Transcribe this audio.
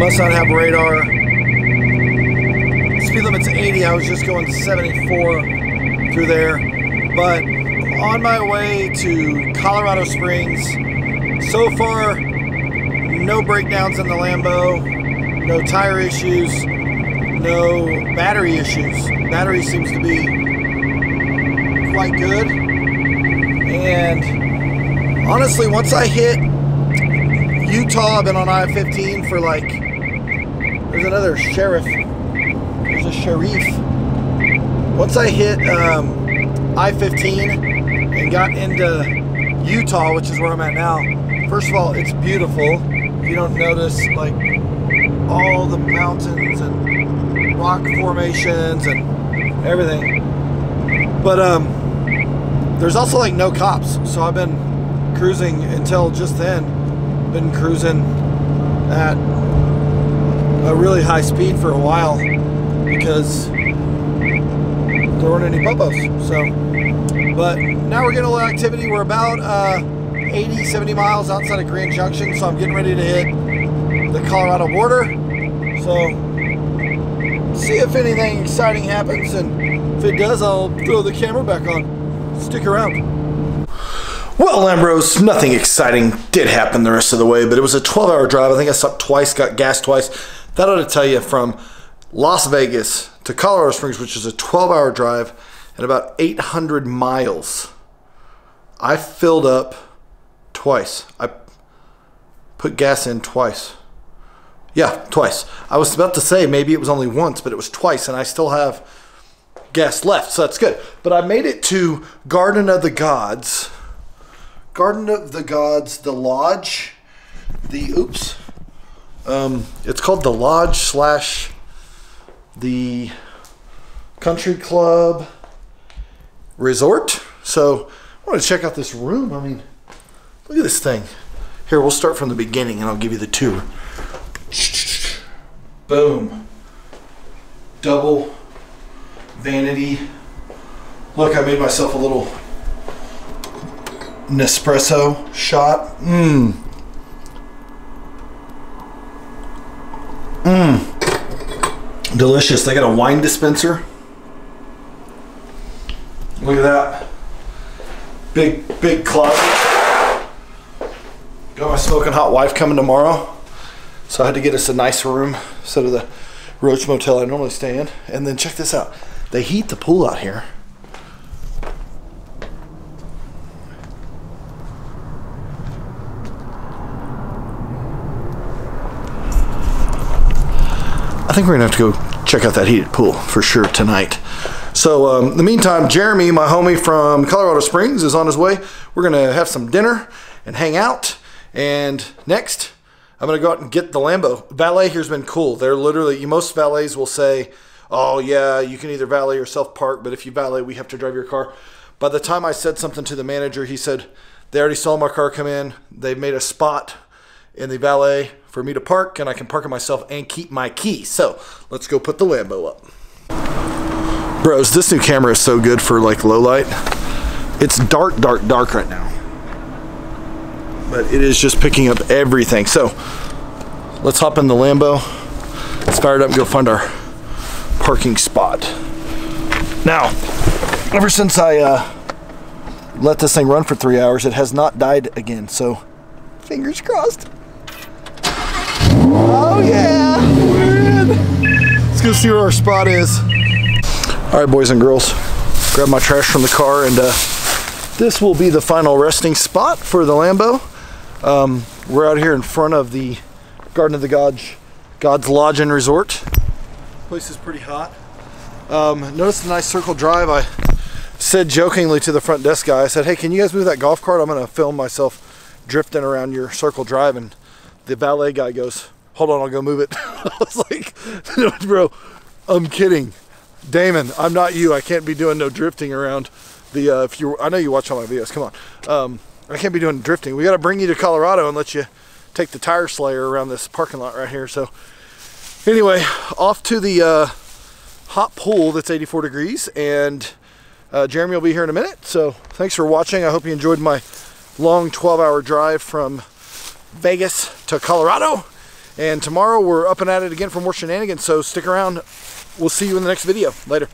Must not have radar. Speed limit's 80. I was just going 74 through there. But I'm on my way to Colorado Springs. So far, no breakdowns in the Lambo, no tire issues, no battery issues. Battery seems to be quite good. And honestly, once I hit Utah, I've been on I-15 for like, there's another sheriff. There's a sheriff. Once I hit I-15 and got into Utah, which is where I'm at now, first of all, it's beautiful. If you don't notice, like, all the mountains and rock formations and everything. But there's also like no cops. So I've been cruising until just then. Been cruising at a really high speed for a while because there weren't any puppos. So, but now we're getting a little activity. We're about 80, 70 miles outside of Grand Junction, so I'm getting ready to hit the Colorado border. So, see if anything exciting happens, and if it does, I'll throw the camera back on. Stick around. Well, Lambros, nothing exciting did happen the rest of the way, but it was a 12-hour drive. I think I stopped twice, got gas twice. That ought to tell you, from Las Vegas to Colorado Springs, which is a 12-hour drive and about 800 miles, I filled up twice. I put gas in twice. Yeah, twice. I was about to say maybe it was only once, but it was twice, and I still have gas left, so that's good. But I made it to Garden of the Gods. Garden of the Gods, the Lodge, it's called the Lodge slash the Country Club Resort. So I want to check out this room. I mean, look at this thing. Here, we'll start from the beginning and I'll give you the tour. Boom. Double vanity. Look, I made myself a little Nespresso shot. Delicious. They got a wine dispenser. Look at that. Big closet. Got my smoking hot wife coming tomorrow, so I had to get us a nicer room instead of the roach motel I normally stay in. And then check this out. They heat the pool out here. I think we're gonna have to go check out that heated pool for sure tonight. So in the meantime, Jeremy, my homie from Colorado Springs, is on his way. We're gonna have some dinner and hang out. And next, I'm gonna go out and get the Lambo. Valet here's been cool. They're literally, most valets will say, oh yeah, you can either valet or self-park, but if you valet, we have to drive your car. By the time I said something to the manager, he said, they already saw my car come in. They made a spot in the valet for me to park, and I can park it myself and keep my key. So let's go put the Lambo up. Bros, this new camera is so good for like low light. It's dark right now, but it is just picking up everything. So let's hop in the Lambo. Let's fire it up and go find our parking spot. Now, ever since I let this thing run for 3 hours, it has not died again. So fingers crossed. Oh yeah, we're in. Let's go see where our spot is. All right, boys and girls, grab my trash from the car, and this will be the final resting spot for the Lambo. We're out here in front of the Garden of the Gods Lodge and Resort. Place is pretty hot. Notice the nice circle drive. I said jokingly to the front desk guy, I said, hey, can you guys move that golf cart? I'm gonna film myself drifting around your circle drive. And the valet guy goes, hold on, I'll go move it. I was like, no, bro, I'm kidding. Damon, I'm not you. I can't be doing no drifting around the, I know you watch all my videos, come on. I can't be doing drifting. We got to bring you to Colorado and let you take the tire slayer around this parking lot right here. So anyway, off to the hot pool that's 84 degrees, and Jeremy will be here in a minute. So thanks for watching. I hope you enjoyed my long 12-hour drive from Vegas to Colorado, And tomorrow we're up and at it again for more shenanigans, so stick around. We'll see you in the next video. Later.